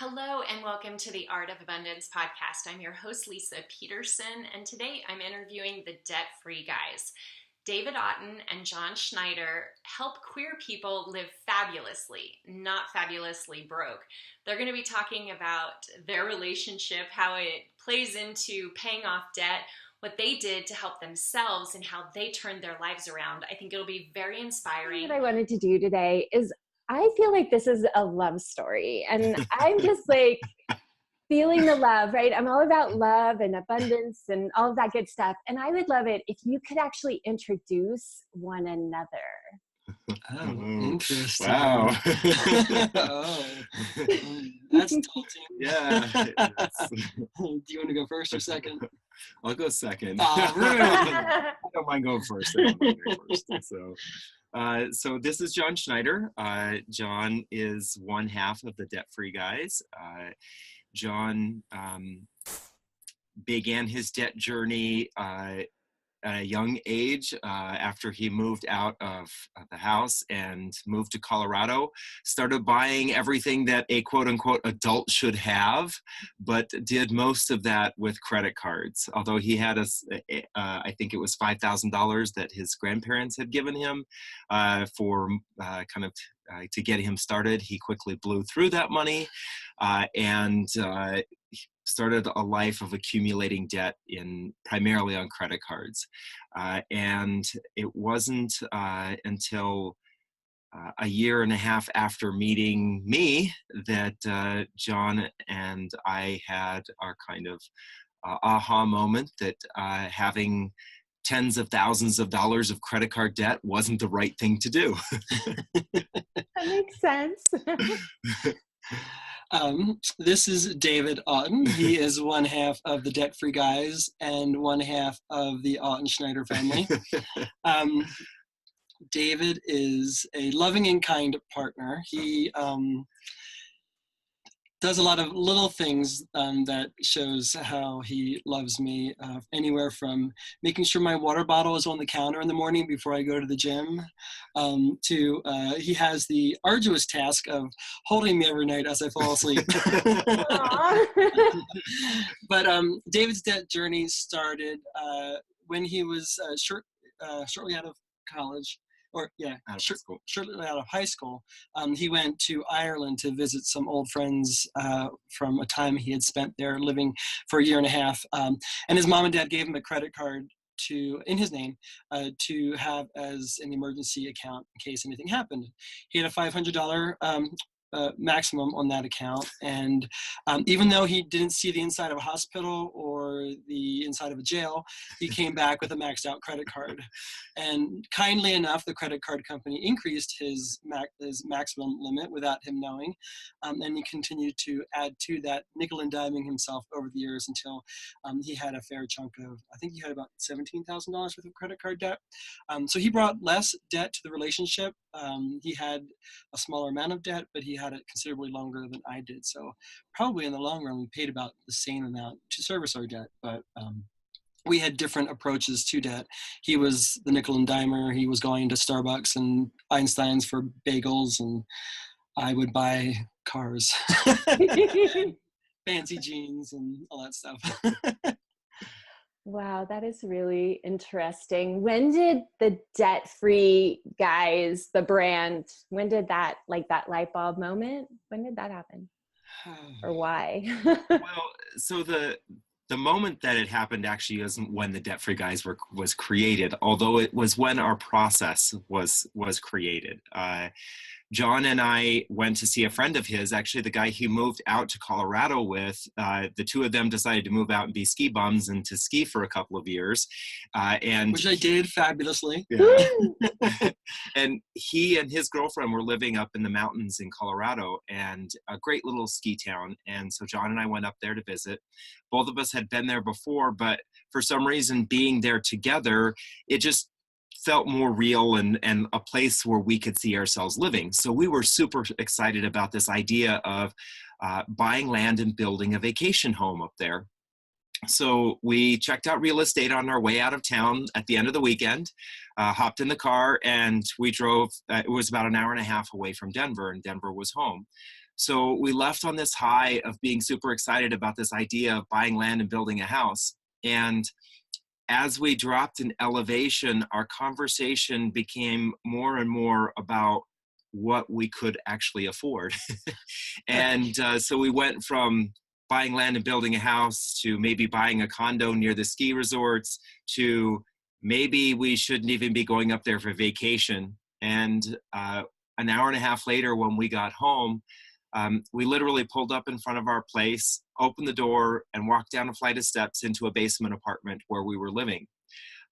Hello and welcome to the Art of Abundance podcast. I'm your host, Leisa Peterson, and today I'm interviewing the debt-free guys. David Auten and John Schneider help queer people live fabulously, not fabulously broke. They're going to be talking about their relationship, how it plays into paying off debt, what they did to help themselves, and how they turned their lives around. I think it'll be very inspiring. What I wanted to do today is I feel like this is a love story, and I'm just like feeling the love, right? I'm all about love and abundance and all of that good stuff. And I would love it if you could actually introduce one another. Oh, interesting. Wow. Oh, that's tilting. Yeah. Do you want to go first or second? I'll go second. Oh, rude. I don't mind going first. I don't mind going first. So this is John Schneider. John is one half of the debt-free guys. John began his debt journey at a young age after he moved out of the house and moved to Colorado, started buying everything that a quote-unquote adult should have, but did most of that with credit cards. Although he had I think it was $5,000 that his grandparents had given him for to get him started. He quickly blew through that money and started a life of accumulating debt primarily on credit cards. And it wasn't until a year and a half after meeting me that John and I had our kind of aha moment that having tens of thousands of dollars of credit card debt wasn't the right thing to do. That makes sense. This is David Auten. He is one half of the Debt-Free Guys and one half of the Auten Schneider family. David is a loving and kind partner. He does a lot of little things that shows how he loves me, anywhere from making sure my water bottle is on the counter in the morning before I go to the gym, to he has the arduous task of holding me every night as I fall asleep. But David's debt journey started when he was shortly out of college. Shortly out of high school. He went to Ireland to visit some old friends from a time he had spent there living for a year and a half. And his mom and dad gave him a credit card in his name to have as an emergency account in case anything happened. He had a $500 maximum on that account, and even though he didn't see the inside of a hospital or the inside of a jail, he came back with a maxed out credit card. And kindly enough, the credit card company increased his maximum limit without him knowing, and he continued to add to that, nickel and diming himself over the years until he had a fair chunk of, I think he had about $17,000 worth of credit card debt. So he brought less debt to the relationship. He had a smaller amount of debt, but he had it considerably longer than I did. So probably in the long run, we paid about the same amount to service our debt, but we had different approaches to debt. He was the nickel and dimer. He was going to Starbucks and Einstein's for bagels, and I would buy cars, fancy jeans, and all that stuff. Wow, that is really interesting. When did the Debt-Free Guys, the brand, when did that light bulb moment, when did that happen? Or why? Well, so the moment that it happened actually isn't when the Debt-Free Guys was created, although it was when our process was created. John and I went to see a friend of his, actually the guy he moved out to Colorado with. The two of them decided to move out and be ski bums and to ski for a couple of years. Which I did fabulously. Yeah. And he and his girlfriend were living up in the mountains in Colorado, and a great little ski town. And so John and I went up there to visit. Both of us had been there before, but for some reason being there together, it just felt more real and a place where we could see ourselves living. So we were super excited about this idea of buying land and building a vacation home up there. So we checked out real estate on our way out of town at the end of the weekend, hopped in the car, and we drove. It was about an hour and a half away from Denver, and Denver was home. So we left on this high of being super excited about this idea of buying land and building a house. And as we dropped in elevation, our conversation became more and more about what we could actually afford. And so we went from buying land and building a house to maybe buying a condo near the ski resorts to maybe we shouldn't even be going up there for vacation. And an hour and a half later, when we got home, we literally pulled up in front of our place, opened the door, and walked down a flight of steps into a basement apartment where we were living.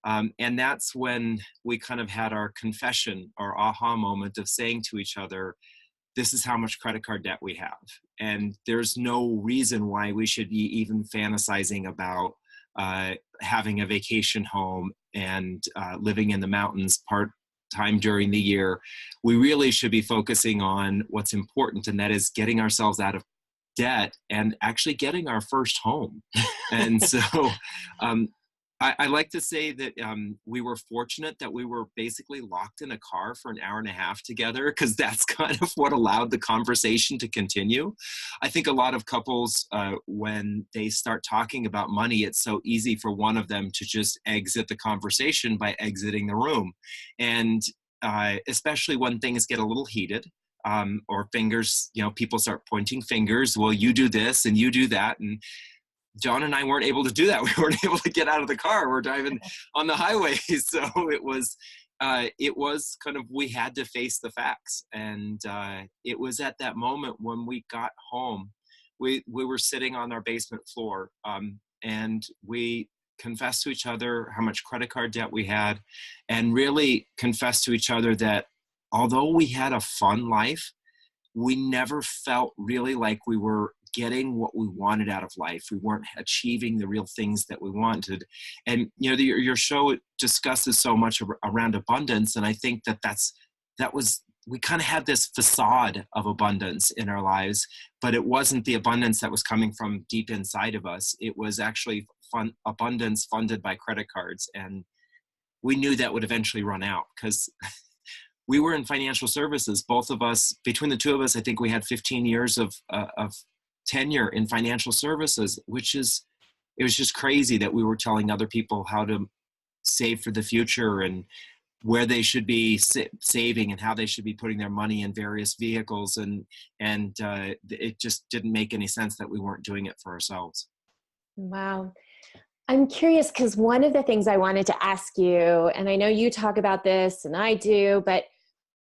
And that's when we kind of had our confession, our aha moment of saying to each other, this is how much credit card debt we have. And there's no reason why we should be even fantasizing about having a vacation home and living in the mountains part-time during the year. We really should be focusing on what's important, and that is getting ourselves out of debt and actually getting our first home. And so I like to say that we were fortunate that we were basically locked in a car for an hour and a half together, because that's kind of what allowed the conversation to continue. I think a lot of couples, when they start talking about money, it's so easy for one of them to just exit the conversation by exiting the room. And especially when things get a little heated, or fingers, people start pointing fingers. Well, you do this and you do that. And John and I weren't able to do that. We weren't able to get out of the car. We're driving on the highway. So it was kind of, we had to face the facts. And it was at that moment when we got home, we were sitting on our basement floor, and we confessed to each other how much credit card debt we had, and really confessed to each other that although we had a fun life, we never felt really like we were getting what we wanted out of life. We weren't achieving the real things that we wanted. And your show discusses so much around abundance, and I think we kind of had this facade of abundance in our lives, but it wasn't the abundance that was coming from deep inside of us. It was actually abundance funded by credit cards, and we knew that would eventually run out because we were in financial services. Both of us, between the two of us, I think we had 15 years of tenure in financial services, it was just crazy that we were telling other people how to save for the future and where they should be saving and how they should be putting their money in various vehicles. And it just didn't make any sense that we weren't doing it for ourselves. Wow. I'm curious because one of the things I wanted to ask you, and I know you talk about this and I do, but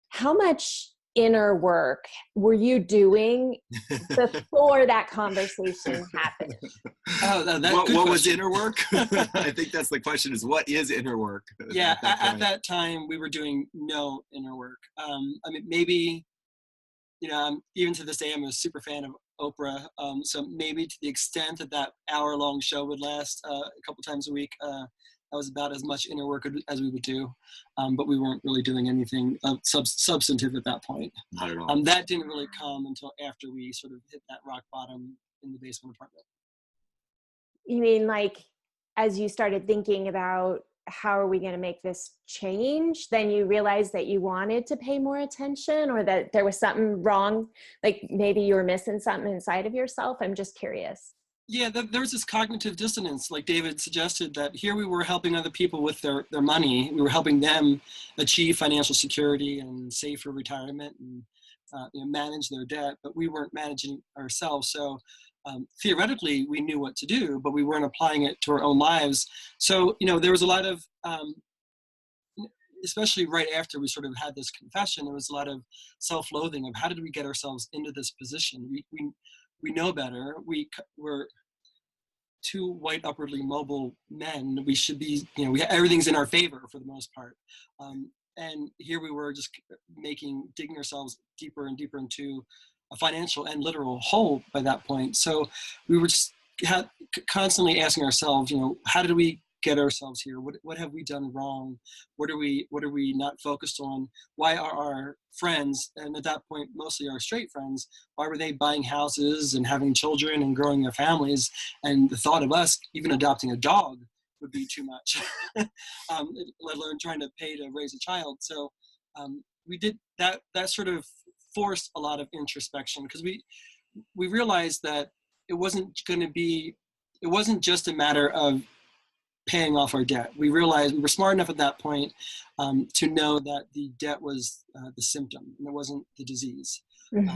how much inner work were you doing before that conversation happened? What was inner work? I think that's the question, is what is inner work? Yeah, at that time we were doing no inner work. Maybe, even to this day, I'm a super fan of Oprah. So maybe to the extent that hour-long show would last a couple times a week, that was about as much inner work as we would do. But we weren't really doing anything substantive at that point. Not at all. That didn't really come until after we sort of hit that rock bottom in the basement apartment. You mean like as you started thinking about how are we going to make this change, then you realized that you wanted to pay more attention, or that there was something wrong, like maybe you were missing something inside of yourself? I'm just curious. Yeah, there was this cognitive dissonance, like David suggested, that here we were helping other people with their money. We were helping them achieve financial security and save for retirement and manage their debt, but we weren't managing ourselves. So theoretically, we knew what to do, but we weren't applying it to our own lives. So, there was a lot of, especially right after we sort of had this confession, there was a lot of self-loathing of how did we get ourselves into this position? We know better. We're two white, upwardly mobile men. We should be, everything's in our favor for the most part. And here we were just digging ourselves deeper and deeper into a financial and literal hole by that point. So we were just constantly asking ourselves, how did we get ourselves here? What have we done wrong? What are we not focused on? Why are our friends, and at that point mostly our straight friends, why were they buying houses and having children and growing their families, and the thought of us even adopting a dog would be too much, let alone trying to pay to raise a child? So we did that sort of forced a lot of introspection, because we realized that it wasn't just a matter of paying off our debt. We realized we were smart enough at that point to know that the debt was the symptom and it wasn't the disease.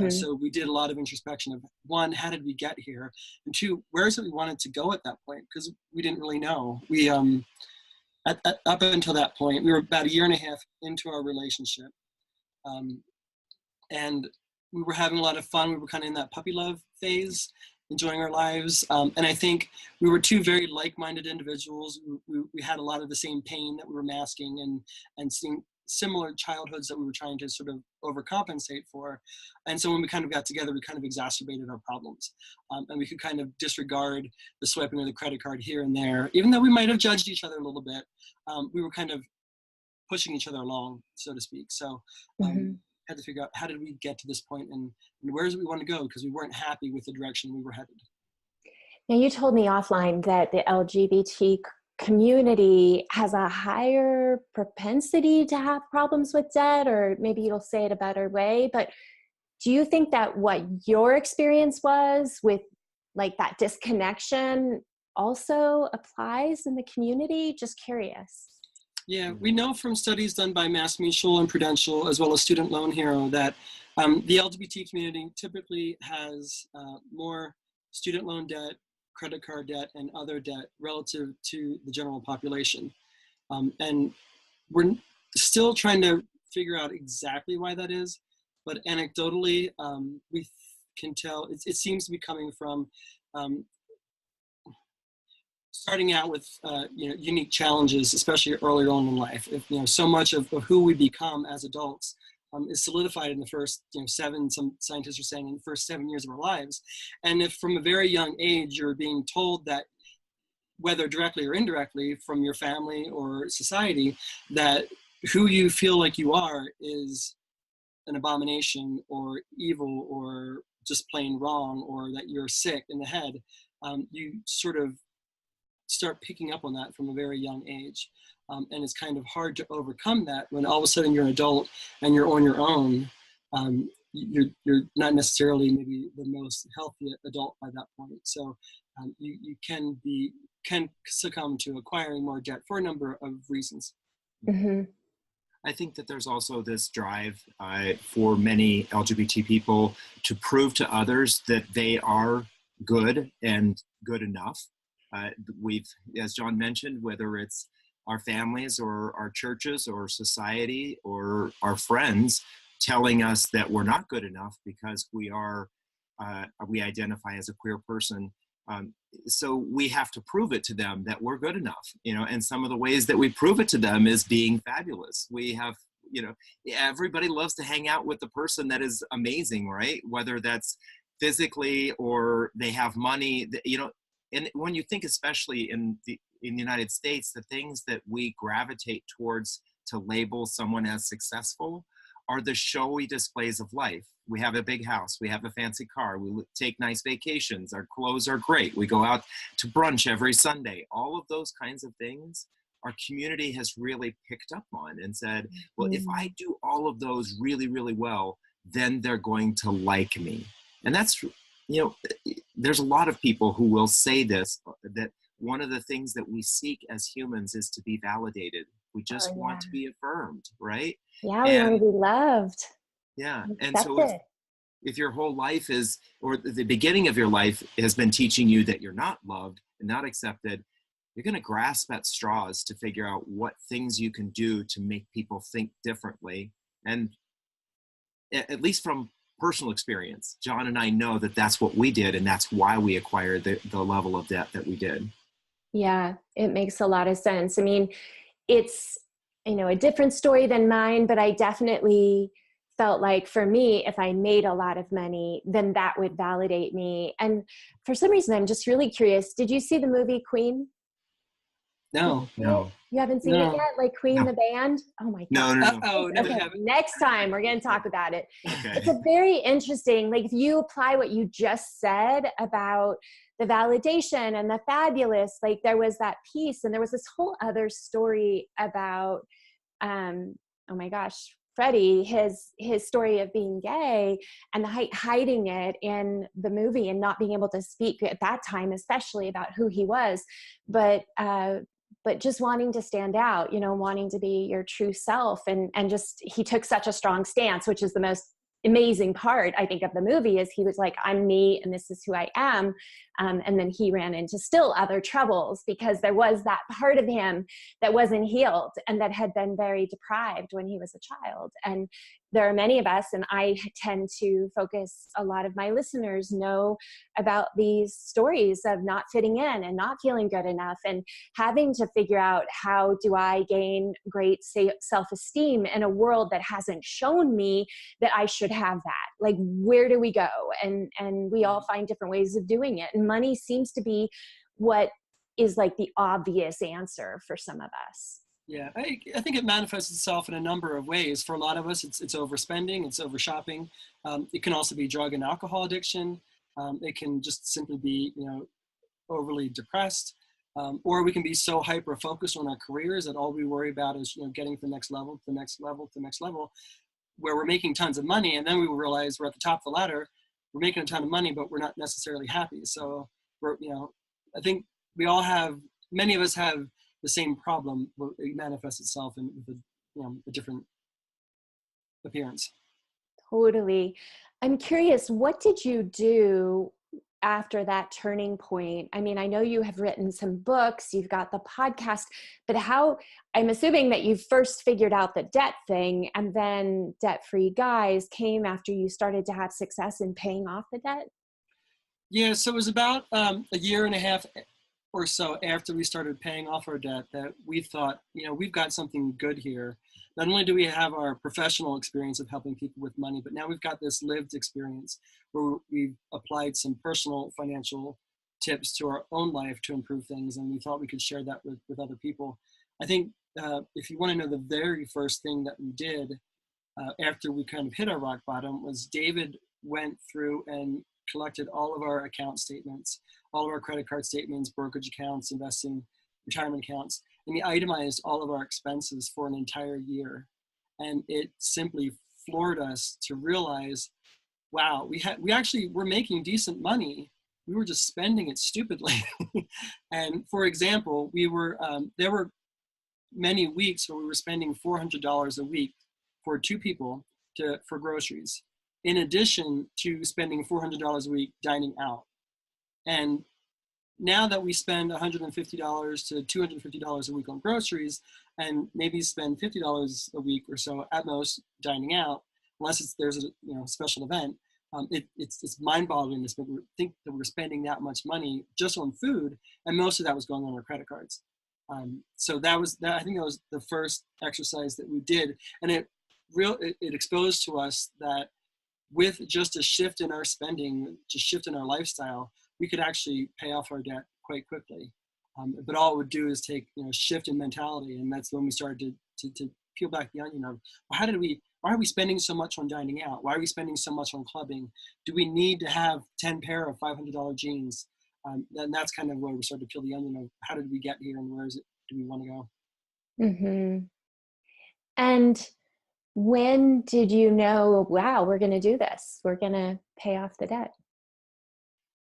So we did a lot of introspection of, one, how did we get here? And two, where is it we wanted to go at that point? Because we didn't really know. We up until that point, we were about 1.5 years into our relationship. And we were having a lot of fun. We were kind of in that puppy love phase, enjoying our lives. And I think we were two very like-minded individuals. We had a lot of the same pain that we were masking and seeing similar childhoods that we were trying to sort of overcompensate for. And so when we kind of got together, we kind of exacerbated our problems. And we could kind of disregard the swiping of the credit card here and there. Even though we might have judged each other a little bit, we were kind of pushing each other along, so to speak. So had to figure out, how did we get to this point, and where is it we want to go, because we weren't happy with the direction we were headed. Now, you told me offline that the LGBT community has a higher propensity to have problems with debt, or maybe you'll say it a better way, but do you think that what your experience was with like that disconnection also applies in the community? Just curious. Yeah, we know from studies done by Mass Mutual and Prudential, as well as Student Loan Hero, that the LGBT community typically has more student loan debt, credit card debt, and other debt relative to the general population. And we're still trying to figure out exactly why that is, but anecdotally, we can tell it seems to be coming from starting out with unique challenges, especially earlier on in life. If so much of who we become as adults is solidified in the first some scientists are saying in the first 7 years of our lives. And if from a very young age you're being told that, whether directly or indirectly from your family or society, that who you feel like you are is an abomination or evil or just plain wrong, or that you're sick in the head, you sort of start picking up on that from a very young age. And it's kind of hard to overcome that when all of a sudden you're an adult and you're on your own. You're not necessarily maybe the most healthy adult by that point. So you can succumb to acquiring more debt for a number of reasons. Mm-hmm. I think that there's also this drive for many LGBT people to prove to others that they are good and good enough. We've, as John mentioned, whether it's our families or our churches or society or our friends telling us that we're not good enough because we identify as a queer person. So we have to prove it to them that we're good enough, and some of the ways that we prove it to them is being fabulous. We have, everybody loves to hang out with the person that is amazing, right? Whether that's physically or they have money, and when you think, especially in the United States, the things that we gravitate towards to label someone as successful are the showy displays of life. We have a big house, we have a fancy car, we take nice vacations, our clothes are great, we go out to brunch every Sunday. All of those kinds of things, our community has really picked up on and said, well, if I do all of those really, really well, then they're going to like me. And that's, there's a lot of people who will say this, that one of the things that we seek as humans is to be validated. We just want to be affirmed, right? Yeah, we want to be loved. Yeah, and so if your whole life is, or the beginning of your life has been teaching you that you're not loved and not accepted, you're going to grasp at straws to figure out what things you can do to make people think differently. And at least from personal experience, John and I know that that's what we did, and that's why we acquired the level of debt that we did. Yeah, it makes a lot of sense. I mean, it's, a different story than mine, but I definitely felt like, for me, if I made a lot of money, then that would validate me. And for some reason, I'm just really curious. Did you see the movie Queen? No. You haven't seen it yet? Like Queen, the band? Oh my God. No. Oh, okay. Next time we're going to talk about it. Okay. It's a very interesting, like if you apply what you just said about the validation and the fabulous, like there was that piece, and there was this whole other story about, oh my gosh, Freddie, his story of being gay and hiding it in the movie and not being able to speak at that time, especially about who he was, but just wanting to stand out, wanting to be your true self. And just, he took such a strong stance, which is the most amazing part, I think, of the movie, is he was like, I'm me and this is who I am. And then he ran into still other troubles because there was that part of him that wasn't healed and that had been very deprived when he was a child. And there are many of us, and I tend to focus, a lot of my listeners know about these stories of not fitting in and not feeling good enough and having to figure out, how do I gain great self-esteem in a world that hasn't shown me that I should have that? Like, where do we go? And we all find different ways of doing it. And money seems to be what is like the obvious answer for some of us. Yeah, I think it manifests itself in a number of ways. For a lot of us, it's overspending, it's over shopping. It can also be drug and alcohol addiction. It can just simply be, overly depressed. Or we can be so hyper focused on our careers that all we worry about is, getting to the next level, to the next level, to the next level, where we're making tons of money. And then we realize we're at the top of the ladder, we're making a ton of money, but we're not necessarily happy. So I think many of us have the same problem. It manifests itself in a different appearance. Totally. I'm curious, what did you do after that turning point? I mean, I know you have written some books, you've got the podcast, but I'm assuming that you first figured out the debt thing, and then Debt Free Guys came after you started to have success in paying off the debt? Yeah, so it was about a year and a half or so after we started paying off our debt that we thought, we've got something good here. Not only do we have our professional experience of helping people with money, but now we've got this lived experience where we've applied some personal financial tips to our own life to improve things. And we thought we could share that with other people. I think if you want to know the very first thing that we did after we kind of hit our rock bottom, was David went through and collected all of our account statements, all of our credit card statements, brokerage accounts, investing, retirement accounts, and he itemized all of our expenses for an entire year. And it simply floored us to realize, wow, we actually were making decent money. We were just spending it stupidly. And for example, there were many weeks where we were spending $400 a week for two people for groceries, in addition to spending $400 a week dining out. And now that we spend $150 to $250 a week on groceries, and maybe spend $50 a week or so at most dining out, unless there's a special event, it's mind-boggling to think that we're spending that much money just on food, and most of that was going on our credit cards. So I think that was the first exercise that we did, and it exposed to us that with just a shift in our spending, just shift in our lifestyle, we could actually pay off our debt quite quickly. But all it would do is take shift in mentality, and that's when we started to peel back the onion of, well, why are we spending so much on dining out? Why are we spending so much on clubbing? Do we need to have 10 pair of $500 jeans? And that's kind of where we started to peel the onion of, how did we get here, and where do we want to go? Mm-hmm. And when did you know, wow, we're going to do this? We're going to pay off the debt?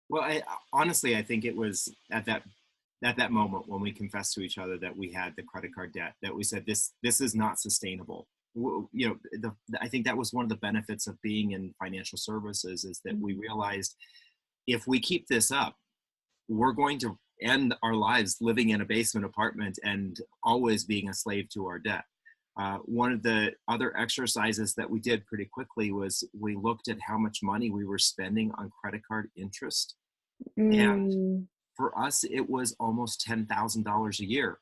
Well, honestly, I think it was at that moment when we confessed to each other that we had the credit card debt, that we said, this is not sustainable. I think that was one of the benefits of being in financial services, is that we realized, if we keep this up, we're going to end our lives living in a basement apartment and always being a slave to our debt. One of the other exercises that we did pretty quickly was we looked at how much money we were spending on credit card interest. And for us, it was almost $10,000 a year.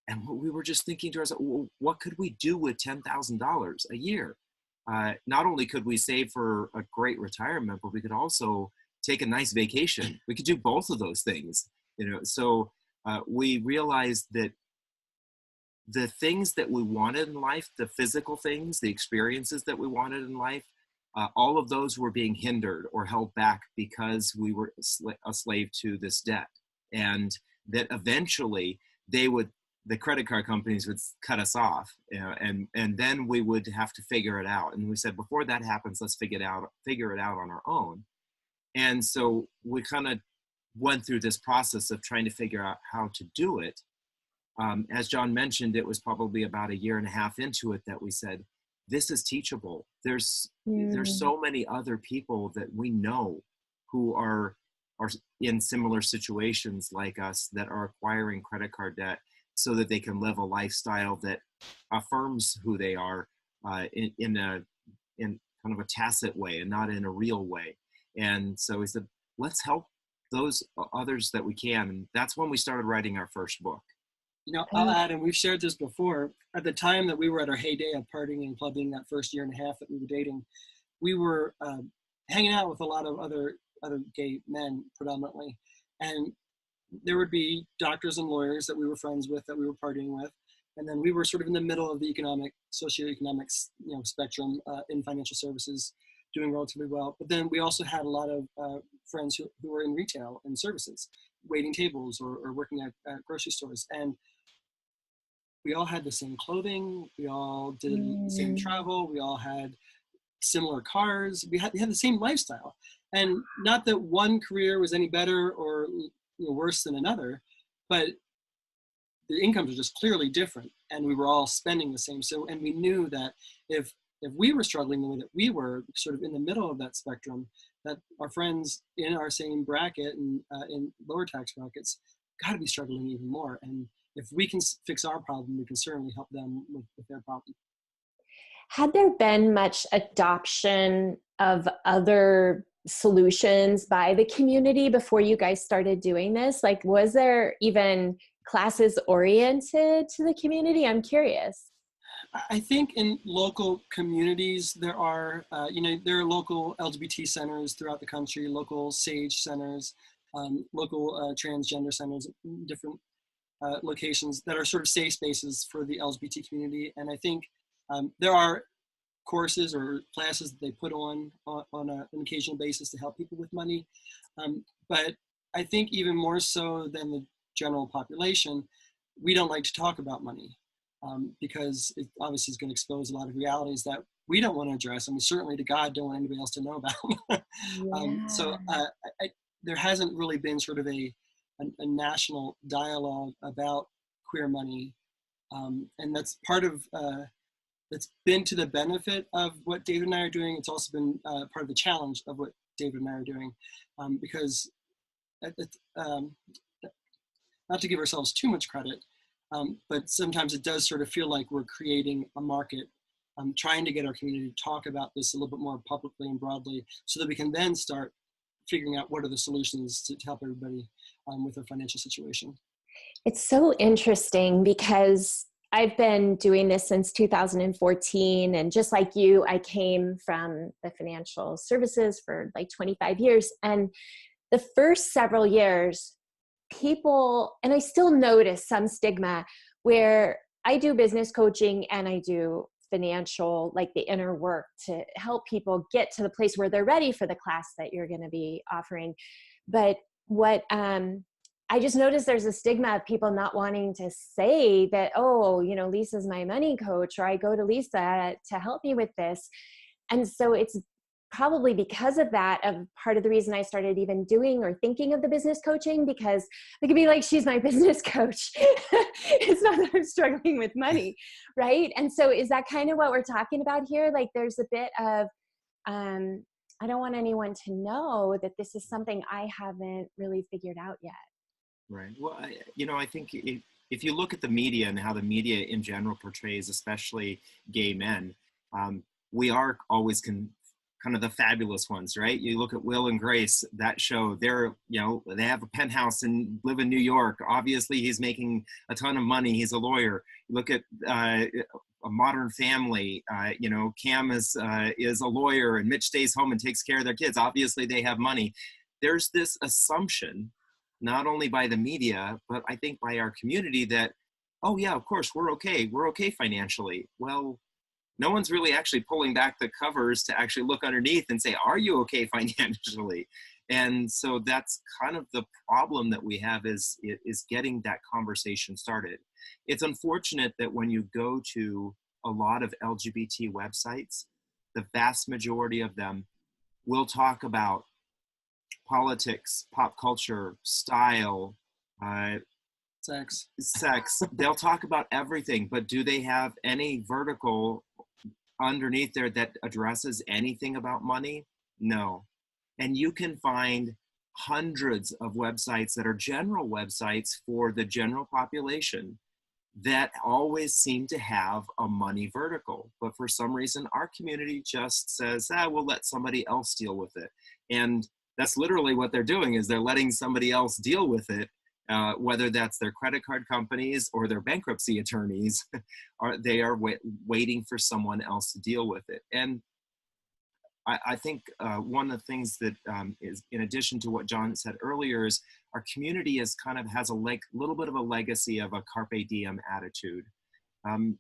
And we were just thinking to ourselves, well, what could we do with $10,000 a year? Not only could we save for a great retirement, but we could also take a nice vacation. We could do both of those things. So we realized that the things that we wanted in life, the physical things, the experiences that we wanted in life, all of those were being hindered or held back because we were a slave to this debt. And that eventually they would the credit card companies would cut us off, you know, and then we would have to figure it out. And we said, before that happens, let's figure it out on our own. And so we kind of went through this process of trying to figure out how to do it. As John mentioned, it was probably about a year and a half into it that we said, this is teachable. There's so many other people that we know who are in similar situations like us that are acquiring credit card debt so that they can live a lifestyle that affirms who they are in kind of a tacit way and not in a real way. And so we said, let's help those others that we can. And that's when we started writing our first book. You know, I'll add, and we've shared this before, at the time that we were at our heyday of partying and clubbing, that first year and a half that we were dating, we were hanging out with a lot of other gay men predominantly. And there would be doctors and lawyers that we were friends with, that we were partying with. And then we were sort of in the middle of the socioeconomic spectrum in financial services, doing relatively well. But then we also had a lot of friends who were in retail and services, waiting tables or working at grocery stores. And we all had the same clothing. We all did the same travel. We all had similar cars. We had the same lifestyle. And not that one career was any better or worse than another, but the incomes were just clearly different. And we were all spending the same. So, and we knew that if we were struggling the way that we were, sort of in the middle of that spectrum, that our friends in our same bracket and in lower tax brackets got to be struggling even more. And if we can fix our problem, we can certainly help them with their problem. Had there been much adoption of other solutions by the community before you guys started doing this? Like, was there even classes oriented to the community? I'm curious. I think in local communities, there are local LGBT centers throughout the country, local SAGE centers, local transgender centers, different locations that are sort of safe spaces for the LGBT community. And I think there are courses or classes that they put on an occasional basis to help people with money. But I think even more so than the general population, we don't like to talk about money because it obviously is going to expose a lot of realities that we don't want to address, and we certainly to God don't want anybody else to know about. So there hasn't really been sort of a national dialogue about queer money, and that's part of it's been to the benefit of what David and I are doing. It's also been part of the challenge of what David and I are doing, because not to give ourselves too much credit, but sometimes it does sort of feel like we're creating a market, trying to get our community to talk about this a little bit more publicly and broadly so that we can then start figuring out what are the solutions to help everybody with their financial situation. It's so interesting because I've been doing this since 2014. And just like you, I came from the financial services for like 25 years. And the first several years, people, and I still notice some stigma where I do business coaching and I do financial, like the inner work to help people get to the place where they're ready for the class that you're going to be offering. But what I just noticed there's a stigma of people not wanting to say that, oh, Lisa's my money coach, or I go to Leisa to help me with this. And so it's probably because of that, of part of the reason I started even doing or thinking of the business coaching, because I could be like, she's my business coach. It's not that I'm struggling with money, right? And so is that kind of what we're talking about here? Like there's a bit of, I don't want anyone to know that this is something I haven't really figured out yet. Right. Well, I think if you look at the media and how the media in general portrays, especially gay men, we are always kind of the fabulous ones, right? You look at Will and Grace, that show, they have a penthouse and live in New York. Obviously, he's making a ton of money. He's a lawyer. You look at A Modern Family, Cam is a lawyer and Mitch stays home and takes care of their kids. Obviously, they have money. There's this assumption, not only by the media, but I think by our community that, oh yeah, of course, we're okay financially. Well, no one's really actually pulling back the covers to actually look underneath and say, are you okay financially? And so that's kind of the problem that we have is getting that conversation started. It's unfortunate that when you go to a lot of LGBT websites, the vast majority of them will talk about politics, pop culture, style, sex. They'll talk about everything, but do they have any vertical underneath there that addresses anything about money? No. And you can find hundreds of websites that are general websites for the general population that always seem to have a money vertical. But for some reason, our community just says, we'll let somebody else deal with it. And that's literally what they're doing, is they're letting somebody else deal with it, whether that's their credit card companies or their bankruptcy attorneys. They are waiting for someone else to deal with it. And I think one of the things that is, in addition to what John said earlier, is our community has a little bit of a legacy of a carpe diem attitude.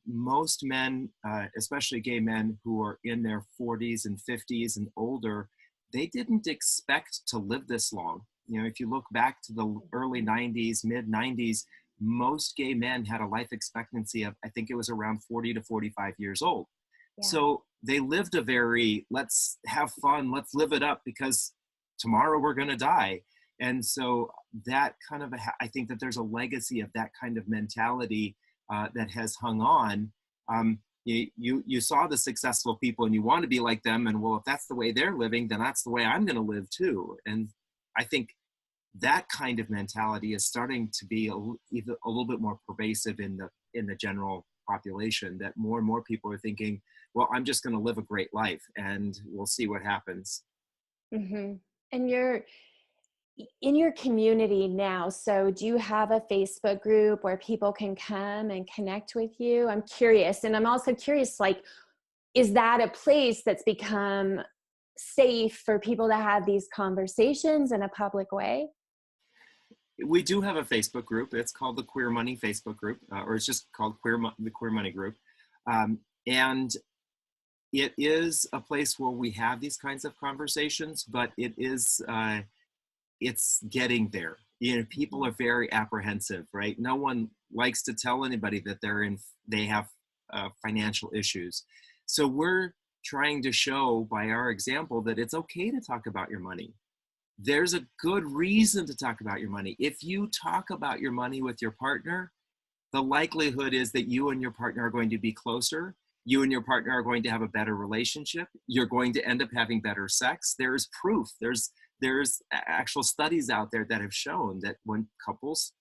Most men, especially gay men who are in their 40s and 50s and older, they didn't expect to live this long. You know, if you look back to the early 90s, mid 90s, most gay men had a life expectancy of, I think it was around 40 to 45 years old. Yeah. So they lived a very, let's have fun, let's live it up, because tomorrow we're going to die. And so that kind of, I think that there's a legacy of that kind of mentality that has hung on. You saw the successful people and you want to be like them. And well, if that's the way they're living, then that's the way I'm going to live too. And I think that kind of mentality is starting to be a little bit more pervasive in the general population, that more and more people are thinking, well, I'm just going to live a great life and we'll see what happens. Mm-hmm. And you're in your community now, so do you have a Facebook group where people can come and connect with you? I'm curious. And I'm also curious, like, is that a place that's become safe for people to have these conversations in a public way? We do have a Facebook group. It's called the Queer Money Facebook group, or it's just called the Queer Money group. And it is a place where we have these kinds of conversations, but it is, it's getting there. You know, people are very apprehensive, right? No one likes to tell anybody that they have financial issues. So we're trying to show by our example that it's okay to talk about your money. There's a good reason to talk about your money. If you talk about your money with your partner, the likelihood is that you and your partner are going to be closer. You and your partner are going to have a better relationship. You're going to end up having better sex. There's proof. There's actual studies out there that have shown that when couples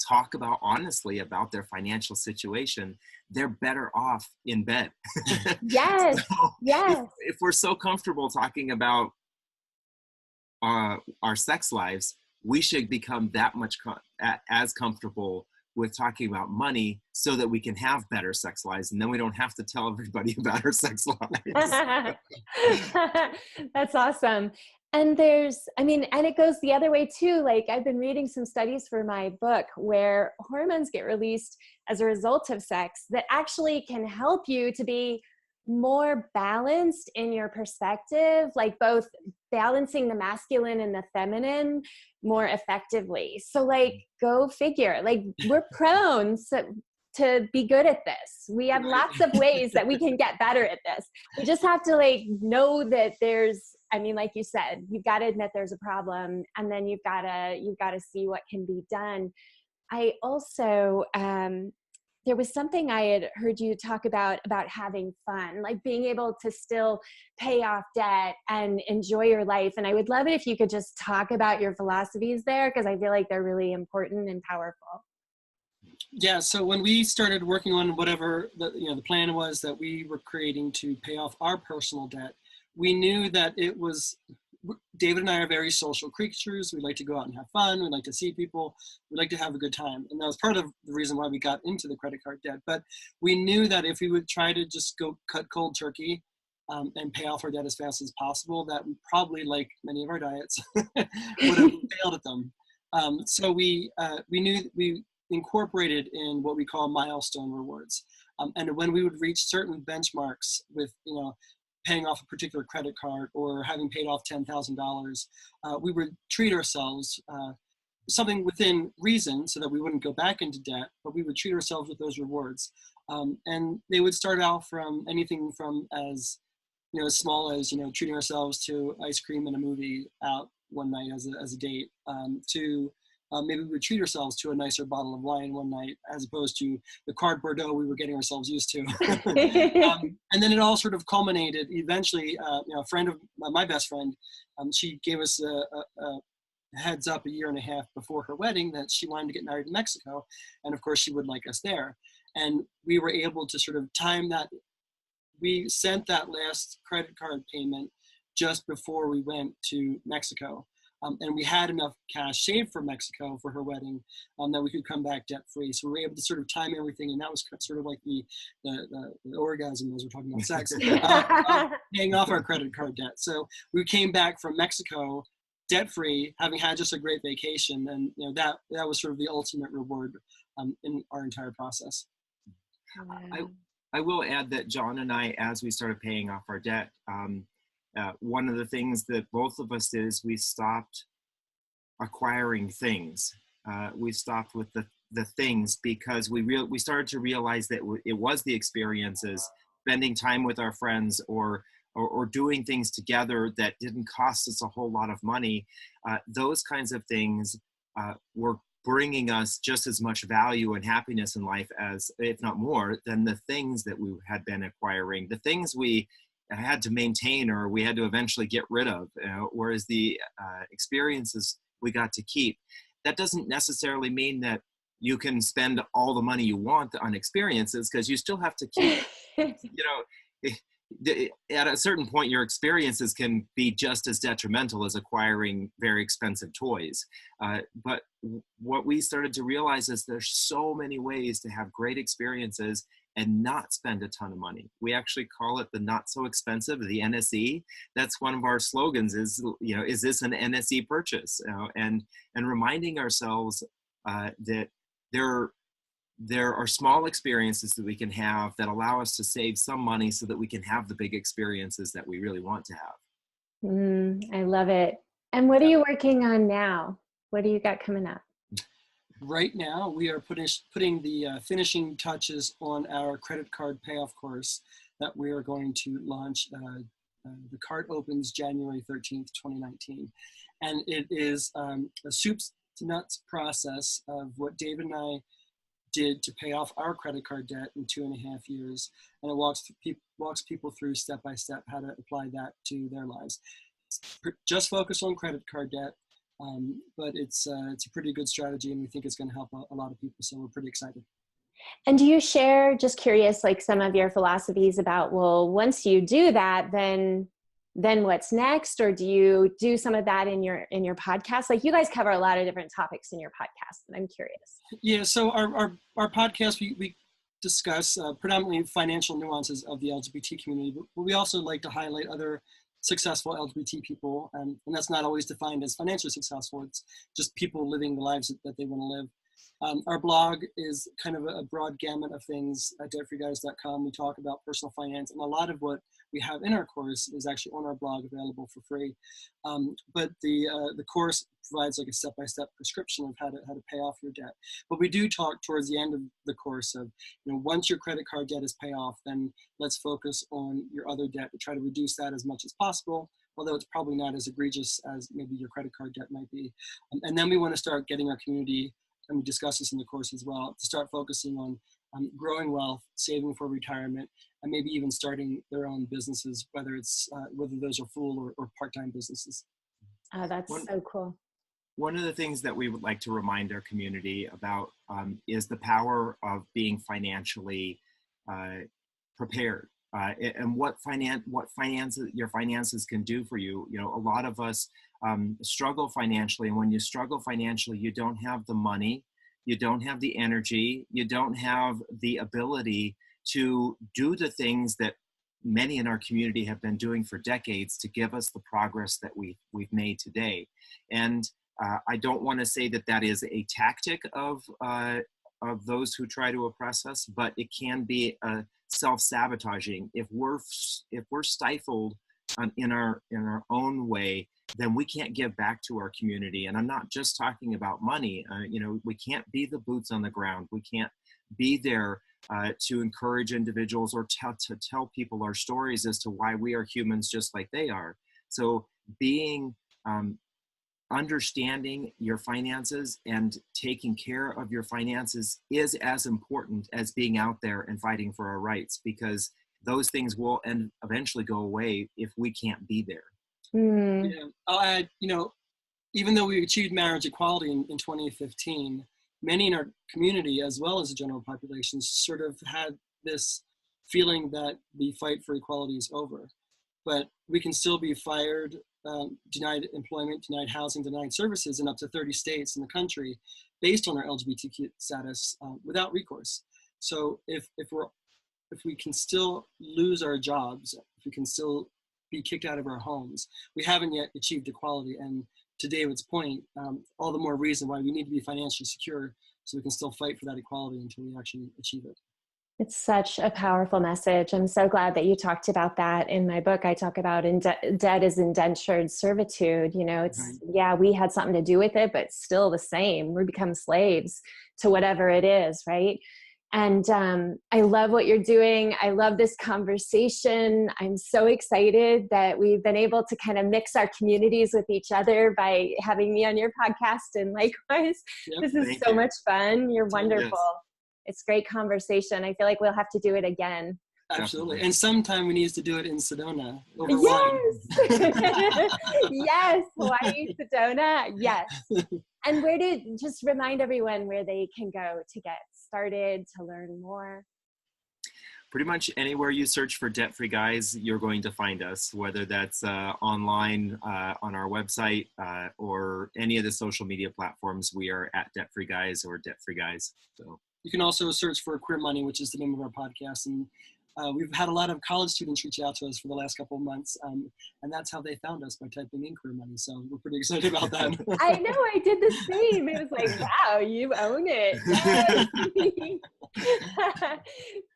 talk honestly about their financial situation, they're better off in bed. Yes. So yes. If we're so comfortable talking about our sex lives, we should become that much as comfortable with talking about money so that we can have better sex lives, and then we don't have to tell everybody about our sex lives. That's awesome. And and it goes the other way too. Like, I've been reading some studies for my book where hormones get released as a result of sex that actually can help you to be more balanced in your perspective, like both balancing the masculine and the feminine more effectively. So, like, go figure, like, we're prone to be good at this. We have lots of ways that we can get better at this. We just have to, like, know that like you said, you've got to admit there's a problem, and then you've got to see what can be done. I also, there was something I had heard you talk about having fun, like being able to still pay off debt and enjoy your life. And I would love it if you could just talk about your philosophies there, because I feel like they're really important and powerful. Yeah, so when we started working on whatever the plan was that we were creating to pay off our personal debt, we knew that David and I are very social creatures. We like to go out and have fun. We like to see people. We like to have a good time. And that was part of the reason why we got into the credit card debt. But we knew that if we would try to just go cut cold turkey and pay off our debt as fast as possible, that we probably, like many of our diets, would have failed at them. So we knew we incorporated in what we call milestone rewards. And when we would reach certain benchmarks with, paying off a particular credit card or having paid off $10,000, we would treat ourselves something within reason so that we wouldn't go back into debt, but we would treat ourselves with those rewards. And they would start out from anything from as small as treating ourselves to ice cream and a movie out one night as a date, to maybe we would treat ourselves to a nicer bottle of wine one night as opposed to the card Bordeaux we were getting ourselves used to. And then it all sort of culminated eventually. A friend of my best friend, she gave us a heads up a year and a half before her wedding that she wanted to get married in Mexico, and of course she would like us there. And we were able to sort of time that. We sent that last credit card payment just before we went to Mexico. And we had enough cash saved for Mexico for her wedding that we could come back debt free. So we were able to sort of time everything, and that was sort of like the orgasm as we're talking about sex, paying off our credit card debt. So we came back from Mexico debt free, having had just a great vacation, and that was sort of the ultimate reward in our entire process. I will add that John and I, as we started paying off our debt, one of the things that both of us did is we stopped acquiring things. We stopped with the things because we started to realize that it was the experiences, spending time with our friends or doing things together that didn't cost us a whole lot of money. Those kinds of things were bringing us just as much value and happiness in life as, if not more, than the things that we had been acquiring, the things we had to maintain or we had to eventually get rid of, whereas the experiences we got to keep. That doesn't necessarily mean that you can spend all the money you want on experiences, because you still have to keep, at a certain point, your experiences can be just as detrimental as acquiring very expensive toys. But what we started to realize is there's so many ways to have great experiences and not spend a ton of money. We actually call it the not so expensive, the NSE. That's one of our slogans is this an NSE purchase? And reminding ourselves that there are small experiences that we can have that allow us to save some money so that we can have the big experiences that we really want to have. I love it. And what are you working on now? What do you got coming up? Right now, we are putting the finishing touches on our credit card payoff course that we are going to launch. The cart opens January 13th, 2019. And it is a soup to nuts process of what David and I did to pay off our credit card debt in 2.5 years. And it walks people through step by step how to apply that to their lives. Just focus on credit card debt. But it's a pretty good strategy, and we think it's going to help a lot of people. So we're pretty excited. And do you share, just curious, like some of your philosophies about, well, once you do that, then what's next? Or do you do some of that in your podcast? Like you guys cover a lot of different topics in your podcast, and I'm curious. Yeah. So our podcast, we discuss predominantly financial nuances of the LGBT community, but we also like to highlight other successful LGBT people, and that's not always defined as financially successful. It's just people living the lives that they want to live. Our blog is kind of a broad gamut of things at debtfreeguys.com. We talk about personal finance, and a lot of what we have in our course is actually on our blog, available for free. But the course provides like a step-by-step prescription of how to pay off your debt. But we do talk towards the end of the course of, once your credit card debt is paid off, then let's focus on your other debt to try to reduce that as much as possible, although it's probably not as egregious as maybe your credit card debt might be. And then we want to start getting our community, and we discuss this in the course as well, to start focusing on growing wealth, saving for retirement, and maybe even starting their own businesses, whether those are full or part-time businesses. Oh, that's so cool. One of the things that we would like to remind our community about is the power of being financially prepared, and what your finances can do for you. A lot of us struggle financially, and when you struggle financially, you don't have the money, you don't have the energy, you don't have the ability to do the things that many in our community have been doing for decades to give us the progress that we've made today. And I don't want to say that is a tactic of of those who try to oppress us, but it can be self-sabotaging. If we're stifled in our own way, then we can't give back to our community. And I'm not just talking about money. We can't be the boots on the ground. We can't be there to encourage individuals or to tell people our stories as to why we are humans just like they are. So being understanding your finances and taking care of your finances is as important as being out there and fighting for our rights, because those things will eventually go away if we can't be there. Yeah. I'll add, even though we achieved marriage equality in 2015, many in our community, as well as the general population, sort of had this feeling that the fight for equality is over. But we can still be fired, denied employment, denied housing, denied services in up to 30 states in the country based on our LGBTQ status without recourse. So if we can still lose our jobs, if we can still be kicked out of our homes, we haven't yet achieved equality. And to David's point, all the more reason why we need to be financially secure so we can still fight for that equality until we actually achieve it. It's such a powerful message. I'm so glad that you talked about that. In my book, I talk about debt is indentured servitude. It's, yeah, we had something to do with it, but still the same. We become slaves to whatever it is, right? And I love what you're doing. I love this conversation. I'm so excited that we've been able to kind of mix our communities with each other by having me on your podcast. And likewise, this is so much fun. You're wonderful. Yes. It's great conversation. I feel like we'll have to do it again. Absolutely. And sometime we need to do it in Sedona over wine. Yes. Hawaii, Sedona. Yes. And just remind everyone where they can go to get started, to learn more. Pretty much anywhere you search for Debt Free Guys, you're going to find us, whether that's online on our website or any of the social media platforms. We are at Debt Free Guys or Debt Free Guys. So you can also search for Queer Money, which is the name of our podcast. And we've had a lot of college students reach out to us for the last couple of months. And that's how they found us, by typing in Queer Money. So we're pretty excited about that. I know, I did the same. It was like, wow, you own it. Yes.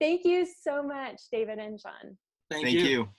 Thank you so much, David and John. Thank you.